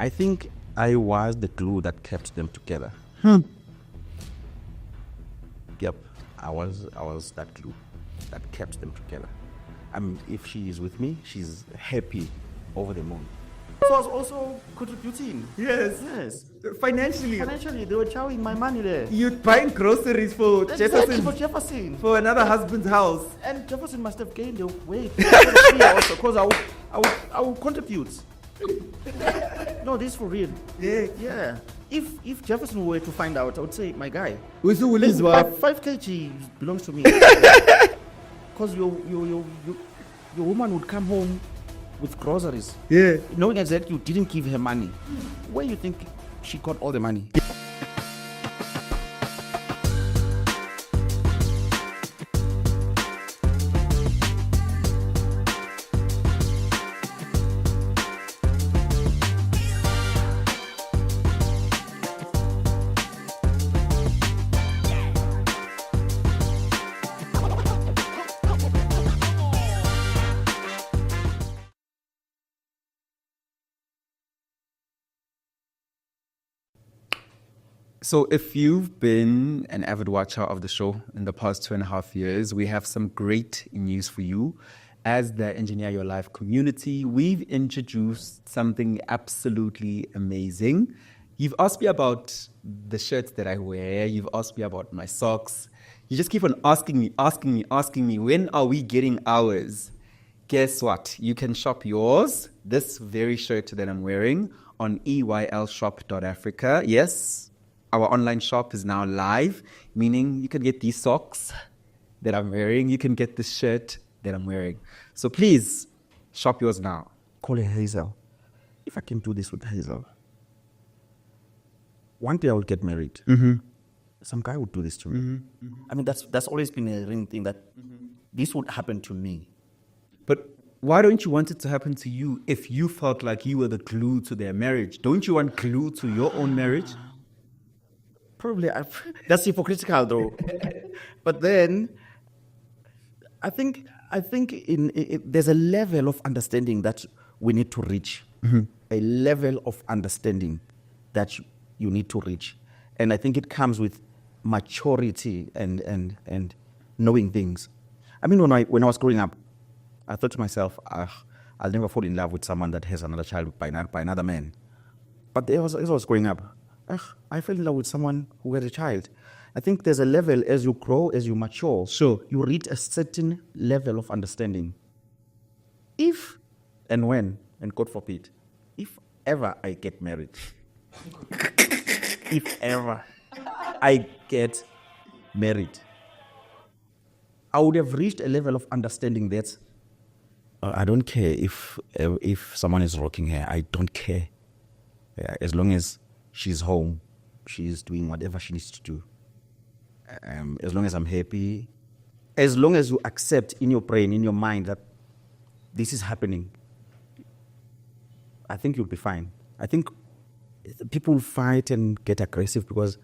I think I was the glue that kept them together. Yep, I was that glue that kept them together. I mean, if she is with me, she's happy, over the moon. So I was also contributing. Yes. Yes. Financially. Financially, they were chowing my money there. You're buying groceries for Exactly, Jefferson, for Jefferson. for another husband's house. And Jefferson must have gained a weight also because I would contribute. No, this is for real. Yeah. Yeah. If Jefferson were to find out, I would say, my guy, Who's who is 5 kg belongs to me. Because your woman would come home with groceries, Yeah. knowing exactly you didn't give her money. Where you think she got all the money? So if you've been an avid watcher of the show in the past 2.5 years, we have some great news for you. As the Engineer Your Life community, we've introduced something absolutely amazing. You've asked me about the shirts that I wear. You've asked me about my socks. You just keep on asking me, when are we getting ours? Guess what? You can shop yours, this very shirt that I'm wearing, on eylshop.africa. Yes, our online shop is now live, meaning you can get these socks that I'm wearing. You can get this shirt that I'm wearing. So please, shop yours now. Call her Hazel. If I can do this with Hazel, one day I will get married. Some guy would do this to me. I mean, that's always been a ring thing that this would happen to me. But why don't you want it to happen to you if you felt like you were the glue to their marriage? Don't you want glue to your own marriage? Probably, that's hypocritical though. But then, I think there's a level of understanding that we need to reach. A level of understanding that you need to reach, and I think it comes with maturity and knowing things. I mean, when I was growing up, I thought to myself, I'll never fall in love with someone that has another child by another man. But as I was growing up, I fell in love with someone who had a child. I think there's a level as you grow, as you mature, Sure. you reach a certain level of understanding. If and when, and God forbid, if ever I get married, if ever I get married, I would have reached a level of understanding that I don't care if someone is rocking her. I don't care. Yeah, as long as she's home, she's doing whatever she needs to do. As long as I'm happy, as long as you accept in your brain, in your mind that this is happening, I think you'll be fine. I think people fight and get aggressive because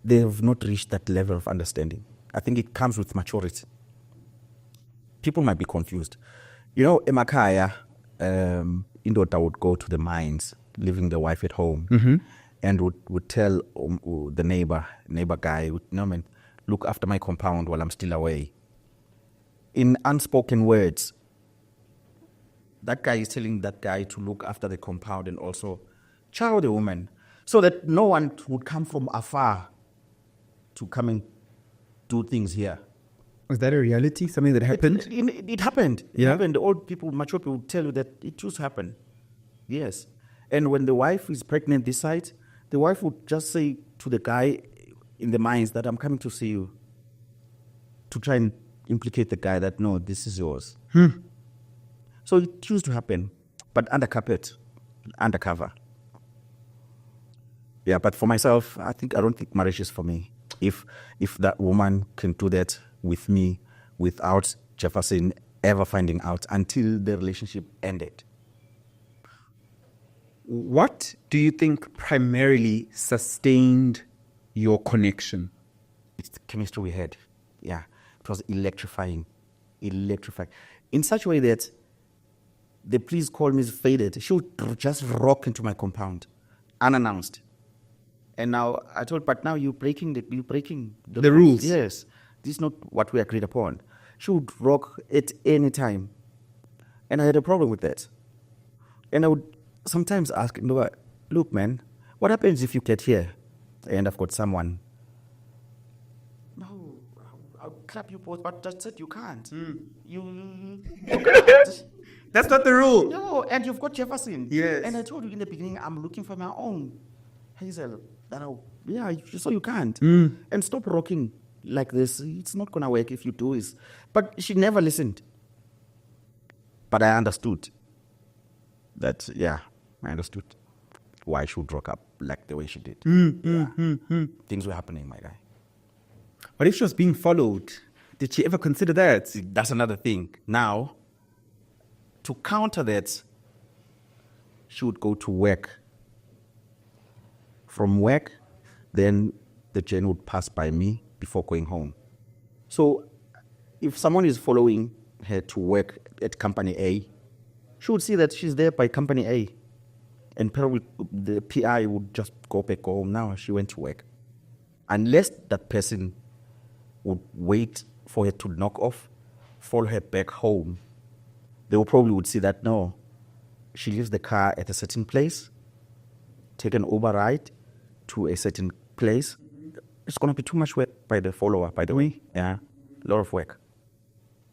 they have not reached that level of understanding. I think it comes with maturity. People might be confused. You know, emakaya, indoda would go to the mines, leaving the wife at home, and would tell the neighbor guy, man, look after my compound while I'm still away. In unspoken words, that guy is telling that guy to look after the compound and also chow the woman, so that no one would come from afar to come and do things here. Was that a reality? Something that happened? It happened. It happened. Old people, mature people will tell you that it used to happen. Yes. And when the wife is pregnant this side, the wife would just say to the guy in the mines that I'm coming to see you, to try and implicate the guy that, no, this is yours. So it used to happen, but under carpet, undercover. Yeah, but for myself, I don't think marriage is for me. If that woman can do that with me without Jefferson ever finding out until the relationship ended. What do you think primarily sustained your connection? It's the chemistry we had. Yeah, it was electrifying. In such a way that the please call me is faded. She would just rock into my compound, unannounced. And now I told, but now you're breaking the rules. Yes, this is not what we agreed upon. She would rock at any time, and I had a problem with that. And I would sometimes ask, look, man, what happens if you get here and I've got someone? No, I'll clap you both, but just said you can't. You can't. That's not the rule. No, and you've got Jefferson. Yes. And I told you in the beginning, I'm looking for my own Hazel. So you can't. And stop rocking like this. It's not going to work if you do this. But she never listened. But I understood that, I understood why she would rock up like the way she did. Things were happening, my guy. What if she was being followed? Did she ever consider that? That's another thing. Now, to counter that, she would go to work. From work, then the journey would pass by me before going home. So if someone is following her to work at company A, she would see that she's there by company A. And probably the PI would just go back home. Now she went to work. Unless that person would wait for her to knock off, follow her back home, they probably would see that, no, she leaves the car at a certain place, take an Uber ride to a certain place. It's going to be too much work by the follower, by the way. Yeah, a lot of work.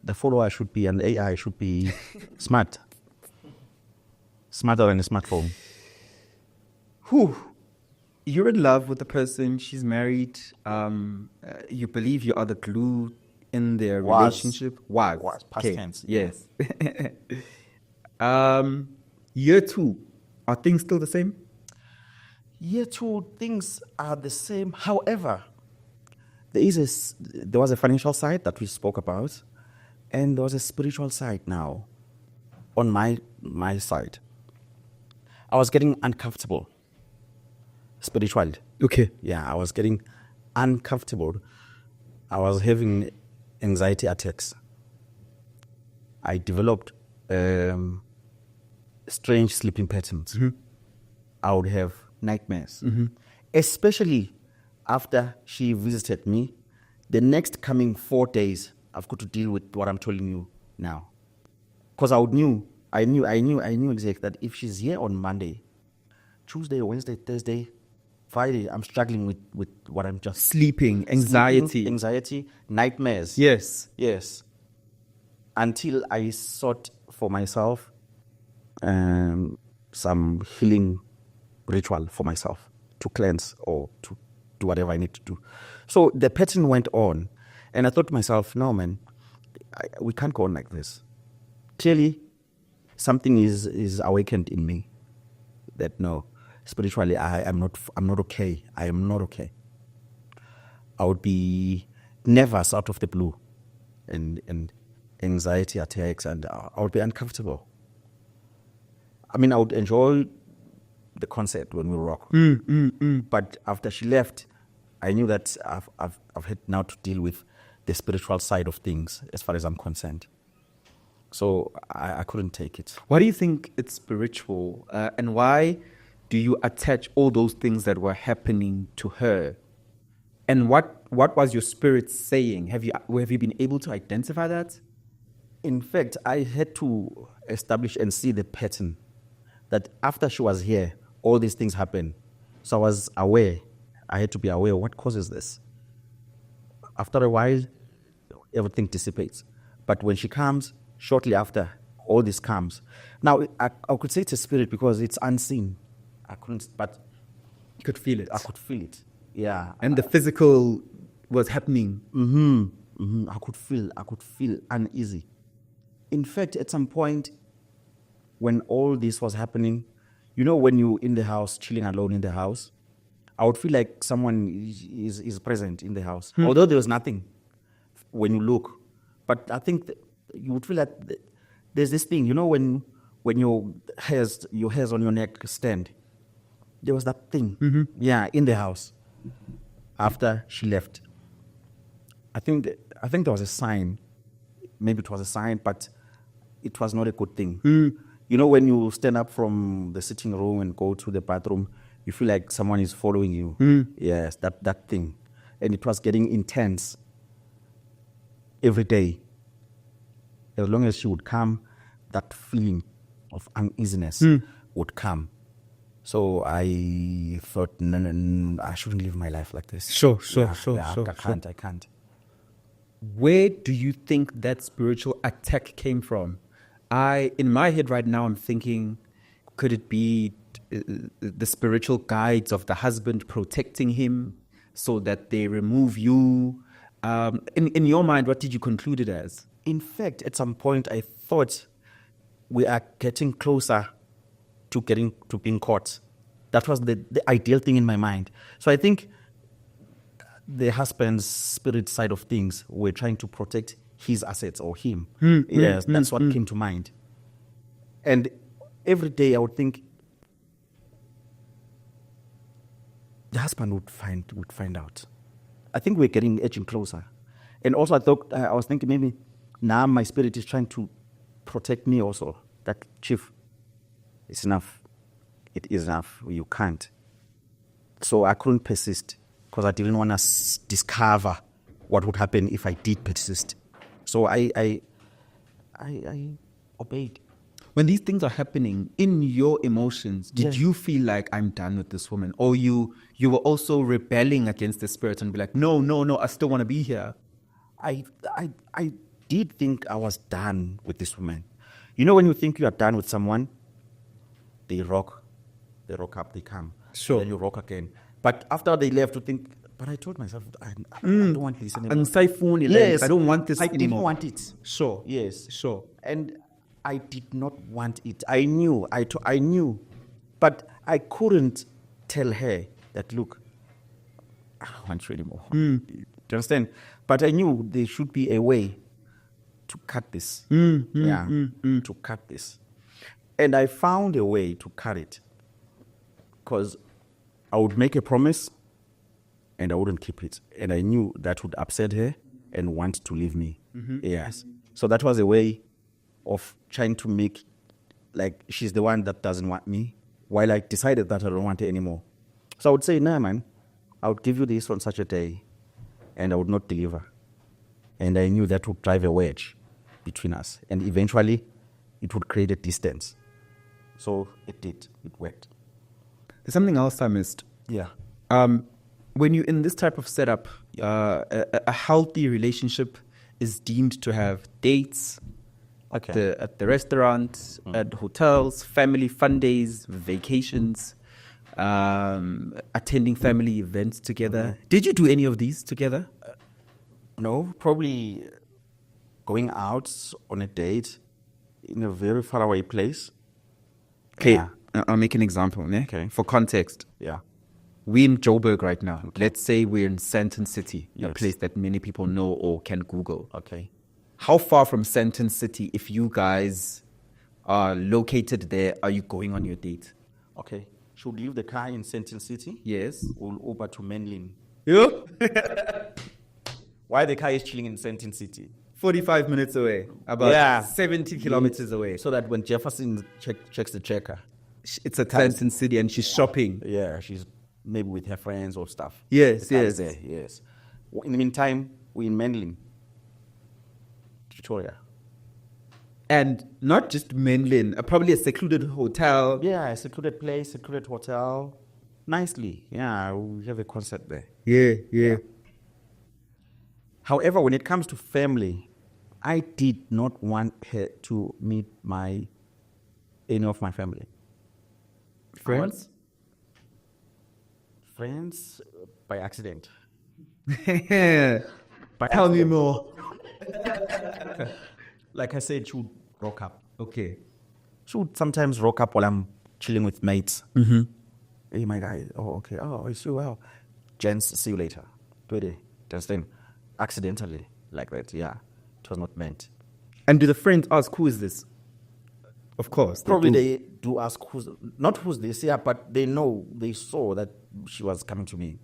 The follower should be, and AI should be smart. Smarter than a smartphone. Whew. You're in love with the person, she's married, you believe you are the glue in their relationship. Was, past tense. Yes. Year 2, are things still the same? Year 2, things are the same. However, there was a financial side that we spoke about, and there was a spiritual side now on my side. I was getting uncomfortable spiritually. Okay. Yeah, I was getting uncomfortable. I was having anxiety attacks. I developed strange sleeping patterns. I would have nightmares, especially after she visited me. The next coming 4 days, I've got to deal with what I'm telling you now, because I knew exactly that if she's here on Monday, Tuesday, Wednesday, Thursday, Friday, I'm struggling with what I'm just Sleeping, anxiety. Nightmares. Yes. Yes. Until I sought for myself some healing ritual for myself to cleanse or to do whatever I need to do. So the pattern went on, and I thought to myself, no, man, we can't go on like this. Clearly, something is awakened in me that no, spiritually, I'm not okay. I am not okay. I would be nervous out of the blue, and anxiety attacks, and I would be uncomfortable. I mean, I would enjoy the concert when we rock, but after she left, I knew that I've had now to deal with the spiritual side of things as far as I'm concerned. So I couldn't take it. Why do you think it's spiritual, and why do you attach all those things that were happening to her? And what was your spirit saying? Have you been able to identify that? In fact, I had to establish and see the pattern that after she was here, all these things happen. So I was aware. I had to be aware of what causes this. After a while, everything dissipates. But when she comes, shortly after, all this comes. Now, I could say it's a spirit because it's unseen. I couldn't, but You could feel it. I could feel it. Yeah. And the physical was happening. I could feel uneasy. In fact, at some point, when all this was happening, you know, when you're in the house, chilling alone in the house, I would feel like someone is present in the house. Although there was nothing when you look. But I think that you would feel like there's this thing, you know, when your hairs on your neck stand, there was that thing, in the house after she left. I think there was a sign. Maybe it was a sign, but it was not a good thing. You know, when you stand up from the sitting room and go to the bathroom, you feel like someone is following you. Yes, that thing. And it was getting intense every day. As long as she would come, that feeling of uneasiness would come. So I thought, no, I shouldn't live my life like this. Sure. I can't. Where do you think that spiritual attack came from? In my head right now, I'm thinking, could it be the spiritual guides of the husband protecting him so that they remove you? In your mind, what did you conclude it as? In fact, at some point, I thought we are getting closer to being caught. That was the ideal thing in my mind. So I think the husband's spirit side of things were trying to protect his assets or him. Yes, that's what came to mind. And every day I would think the husband would find out. I think we're getting edging closer. And also I was thinking maybe now my spirit is trying to protect me also. That chief, it's enough. It is enough. You can't. So I couldn't persist because I didn't want to discover what would happen if I did persist. So I obeyed. When these things are happening in your emotions, did you feel like I'm done with this woman? Or you were also rebelling against the spirit and be like, no, I still want to be here? I did think I was done with this woman. You know, when you think you are done with someone, they rock up, they come. Sure. Then you rock again. But after they left, to think, but I told myself, I don't want this anymore. Yes, I don't want this anymore. I didn't want it. Sure. Yes. Sure. And I did not want it. I knew. I knew. But I couldn't tell her that, look, I don't want you anymore. Do you understand? But I knew there should be a way to cut this. To cut this. And I found a way to cut it. Because I would make a promise and I wouldn't keep it. And I knew that would upset her and want to leave me. Yes. So that was a way of trying to make, like, she's the one that doesn't want me, while I decided that I don't want her anymore. So I would say, nah, man, I would give you this on such a day, and I would not deliver. And I knew that would drive a wedge between us. And eventually, it would create a distance. So it did. It worked. There's something else I missed. Yeah. When you're in this type of setup, a healthy relationship is deemed to have dates, at the restaurant, at hotels, family fun days, vacations, attending family events together. Did you do any of these together? No, probably going out on a date in a very far away place. Okay, Yeah. I'll make an example. Ne? Okay. For context, Yeah. we're in Joburg right now. Let's say we're in Sandton City, a Yes. place that many people know or can Google. Okay. How far from Sandton City, if you guys are located there, are you going on your date? Okay. Should we leave the car in Sandton City? Yes. We'll Uber to Menlyn. Yeah. Why the car is chilling in Sandton City? 45 minutes away, about 70 kilometers away. So that when Jefferson checks the checker, It's a Sandton City and she's shopping. yeah, she's maybe with her friends or stuff. Yes, The car is yes. there, yes. In the meantime, we're in Menlyn, Pretoria. And not just Menlyn, probably a secluded hotel. Yeah, a secluded place, secluded hotel. Nicely. Yeah, we have a concert there. Yeah. However, when it comes to family, I did not want her to meet any of my family. Friends? Friends by accident. Tell me more. Like I said, she would rock up. Okay. She would sometimes rock up while I'm chilling with mates. Mm-hmm. Hey, my guy. Oh, okay. Oh, it's you. Well, gents, see you later. Do it. Understand? Accidentally, like that. Yeah, it was not meant. And do the friends ask, who is this? Of course. Probably do. they do ask not who's this, yeah, but they saw that she was coming to me.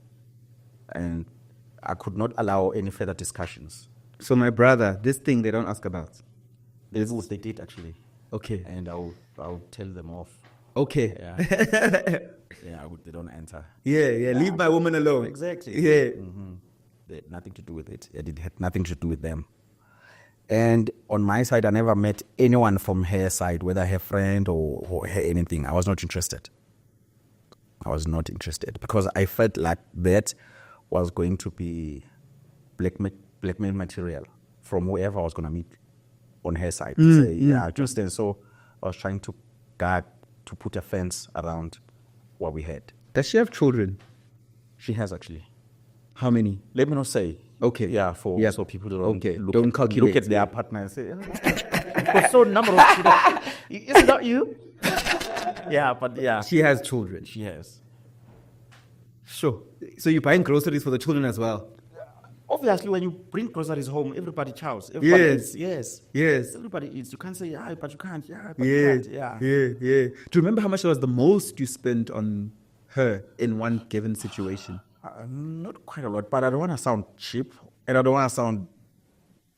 And I could not allow any further discussions. So my brother, this thing they don't ask about. They did actually. Okay. And I'll tell them off. Okay. Yeah. They don't enter. Yeah. Leave my woman alone. Exactly. Yeah. They had nothing to do with it. It had nothing to do with them. And on my side, I never met anyone from her side, whether her friend or her anything. I was not interested. Because I felt like that was going to be blackmail material from whoever I was going to meet on her side. Understand? So I was trying to put a fence around what we had. Does she have children? She has actually. How many? Let me not say. Okay. Yeah, so people don't Don't calculate. look at their partner and say, so number of children. Is it not you? Yeah, but yeah. She has children. She has. Sure. So you're buying groceries for the children as well? Obviously, when you bring groceries home, everybody chows. Everybody Yes. eats. Yes. Everybody eats. You can't say, yeah, but you can't. Yeah, but Yeah. you can't. Yeah. Yeah. Do you remember how much was the most you spent on her in one given situation? Not quite a lot, but I don't want to sound cheap and I don't want to sound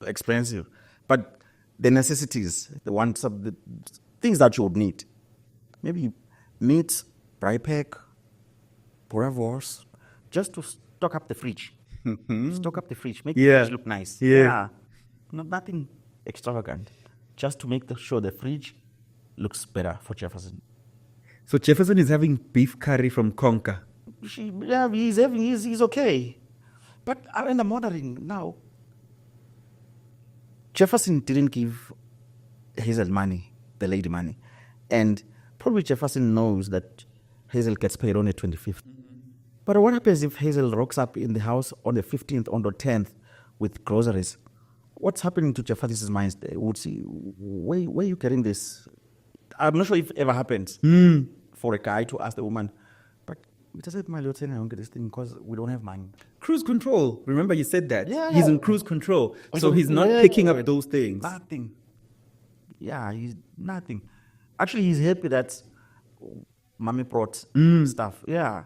expensive. But the necessities, the things that you would need. Maybe meat, dry pack, Boravors, just to stock up the fridge. Stock up the fridge, make the fridge look nice. Yeah. Nothing extravagant. Just to make sure the fridge looks better for Jefferson. So Jefferson is having beef curry from Konka. He's okay. But I'm wondering now, Jefferson didn't give Hazel money, the lady money. And probably Jefferson knows that Hazel gets paid on the 25th. But what happens if Hazel rocks up in the house on the 15th, on the 10th with groceries? What's happening to Jefferson's mind? Would see, where are you getting this? I'm not sure if it ever happens for a guy to ask the woman, but it doesn't my lieutenant, I don't get this thing because we don't have money. Cruise control. Remember you said that? Yeah, He's yeah. in cruise control. Oh, So he's not yeah, picking up those things. Nothing. Yeah, he's nothing. Actually, he's happy that mommy brought stuff. Yeah.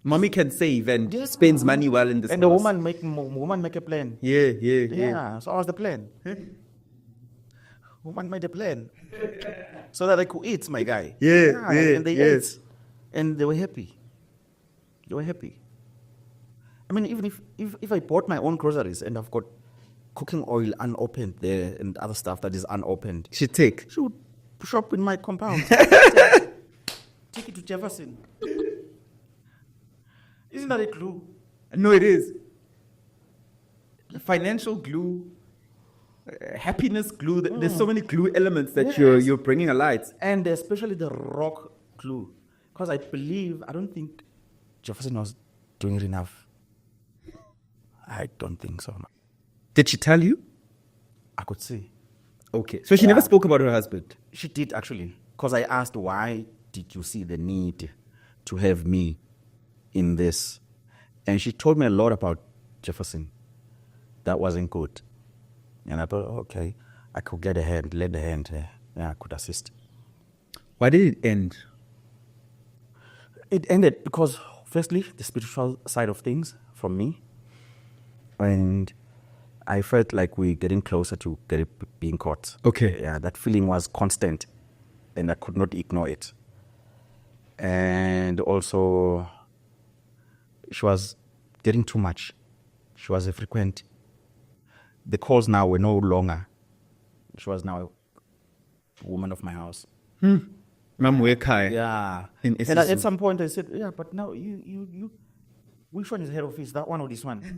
Mommy can save and spends money well in this And the house. woman make a plan. Yeah. So how's the plan? Woman made a plan. So that they could eat, my guy. And they ate. And they were happy. I mean, even if I bought my own groceries and I've got cooking oil unopened there and other stuff that is unopened, She take. she would shop in my compound. Take it to Jefferson. Isn't that a clue? No, it is. Financial glue, happiness glue. There's so many glue elements that you're bringing alight. And especially the rock clue. Because I don't think Jefferson was doing it enough. I don't think so. No. Did she tell you? I could see. Okay. So she never spoke about her husband. She did actually. Because I asked, why did you see the need to have me in this? And she told me a lot about Jefferson. That wasn't good. And I thought, okay, I could lend a hand. I could assist. Why did it end? It ended because, firstly, the spiritual side of things from me. And I felt like we're getting closer to being caught. Okay. Yeah, that feeling was constant. And I could not ignore it. And also, she was getting too much. She was a frequent. The calls now were no longer. She was now a woman of my house. Mam Wekai. Yeah. In And at some point I said, yeah, but now you which one is head office, that one or this one?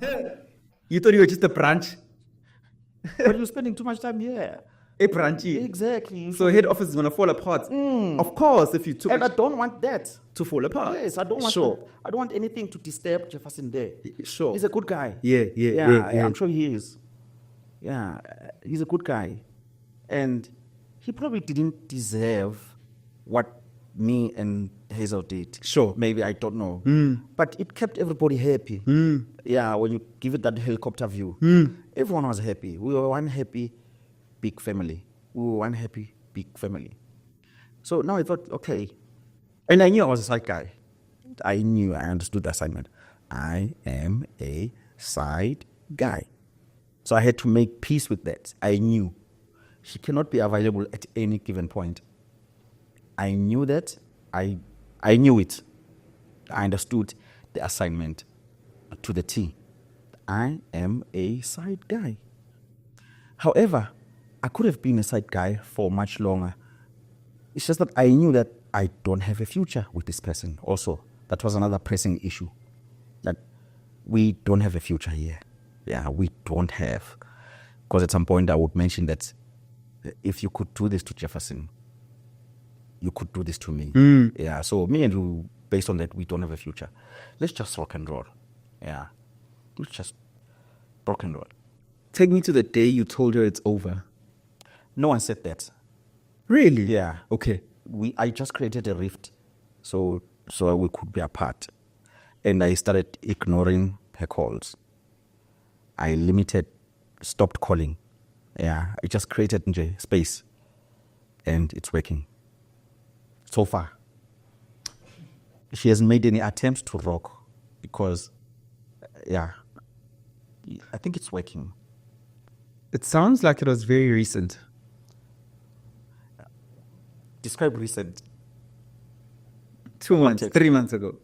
You thought you were just a branch? But you're spending too much time here. A branchy. Exactly. So head office is going to fall apart. Of course, if you took And I it don't want that. to fall apart. Yes, I don't want Sure. that. I don't want anything to disturb Jefferson there. Sure. He's a good guy. Yeah. I'm sure he is. Yeah, he's a good guy. And he probably didn't deserve what me and Hazel did. Sure. Maybe, I don't know. But it kept everybody happy. Yeah, when you give it that helicopter view, everyone was happy. We were one happy, big family. So now I thought, okay. And I knew I was a side guy. I understood the assignment. I am a side guy. So I had to make peace with that. I knew. she cannot be available at any given point. I knew that. I knew it. I understood the assignment to the T. I am a side guy. However, I could have been a side guy for much longer. It's just that I knew that I don't have a future with this person also. That was another pressing issue. That we don't have a future here. Yeah, we don't have. Because at some point I would mention that if you could do this to Jefferson, you could do this to me. Yeah, so me and you, based on that, we don't have a future. Let's just rock and roll. Yeah, let's just rock and roll. Take me to the day you told her it's over. No one said that. Really? Yeah. Okay. I just created a rift so we could be apart. And I started ignoring her calls. I stopped calling. Yeah, I just created space. And it's working. So far. She hasn't made any attempts to rock because, yeah, I think it's working. It sounds like it was very recent. Describe recent. 2 months, 3 months ago.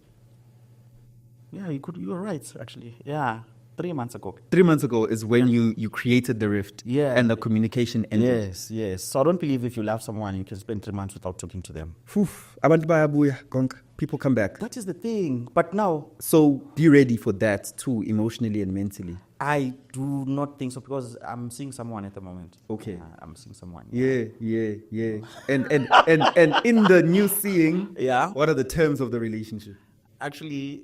Yeah, you're right, actually. Yeah, 3 months ago. 3 months ago is when you created the rift. Yeah. And the communication ended. Yes. So I don't believe if you love someone, you can spend 3 months without talking to them. Abantu bayabuya, Konka. People come back. That is the thing. But now, So be ready for that too, emotionally and mentally. I do not think so because I'm seeing someone at the moment. Okay. I'm seeing someone. Yeah. And in the new seeing, Yeah. what are the terms of the relationship? Actually,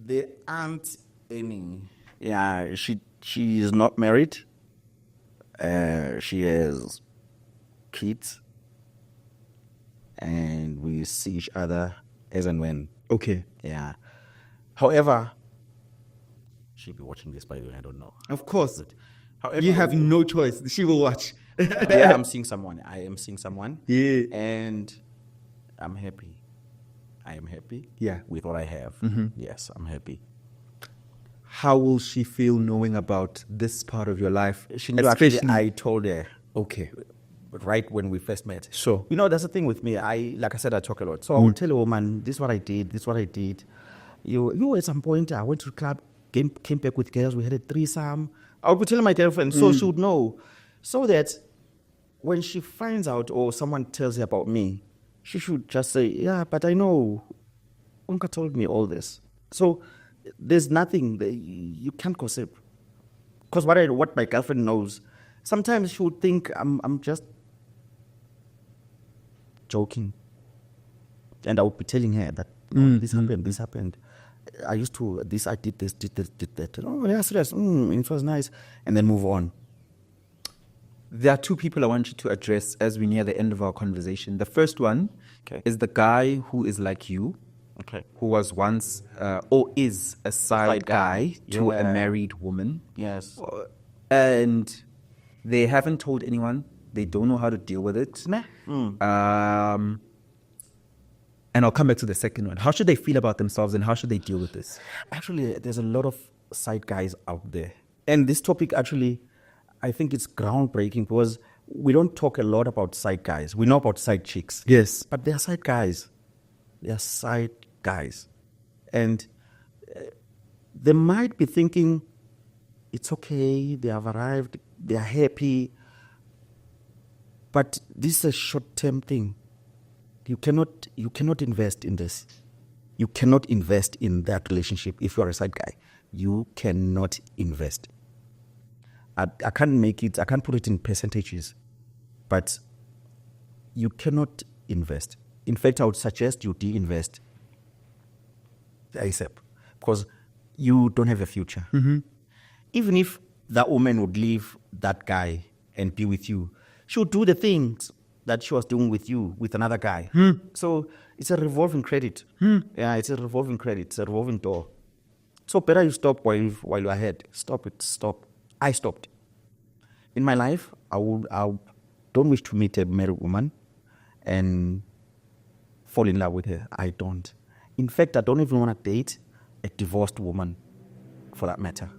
there aren't any. Yeah, she is not married. She has kids. And we see each other as and when. Okay. Yeah. However, she'll be watching this, by the way, I don't know. Of course. However, You have no choice. She will watch. yeah, I'm seeing someone. I am seeing someone. Yeah. And I'm happy. I am happy. Yeah. With what I have. Yes, I'm happy. How will she feel knowing about this part of your life? She knew actually, I told her. Okay. Right when we first met. Sure. You know, that's the thing with me. Like I said, I talk a lot. So I would tell a woman, this is what I did, this is what I did. You at some point, I went to the club, came back with girls, we had a threesome. I would tell my girlfriend so she would know. So that when she finds out or someone tells her about me, she should just say, yeah, but I know Konka told me all this. So there's nothing that you can't gossip. Because what my girlfriend knows, sometimes she would think I'm just joking. And I would be telling her that this happened. I used to, I did this, did that. Oh, yeah, serious. It was nice. And then move on. There are two people I want you to address as we near the end of our conversation. The first one is the guy who is like you, who was once or is a side guy to a married woman. Yes. And they haven't told anyone. They don't know how to deal with it. And I'll come back to the second one. How should they feel about themselves and how should they deal with this? Actually, there's a lot of side guys out there. And this topic actually, I think it's groundbreaking because we don't talk a lot about side guys. We know about side chicks. Yes. But they're side guys. They're side guys. And they might be thinking, it's okay, they have arrived, they're happy. But this is a short-term thing. You cannot invest in this. You cannot invest in that relationship if you are a side guy. You cannot invest. I can't put it in percentages, but you cannot invest. In fact, I would suggest you de-invest ASAP because you don't have a future. Even if that woman would leave that guy and be with you, she would do the things that she was doing with you, with another guy. So it's a revolving credit. Yeah, it's a revolving credit. It's a revolving door. So better you stop while you're ahead. Stop it. Stop. I stopped. In my life, I don't wish to meet a married woman and fall in love with her. I don't. In fact, I don't even want to date a divorced woman, for that matter.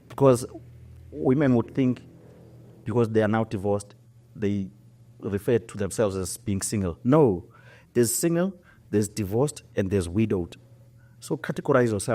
Because women would think because they are now divorced, they refer to themselves as being single. No, there's single, there's divorced, and there's widowed. So categorize yourself.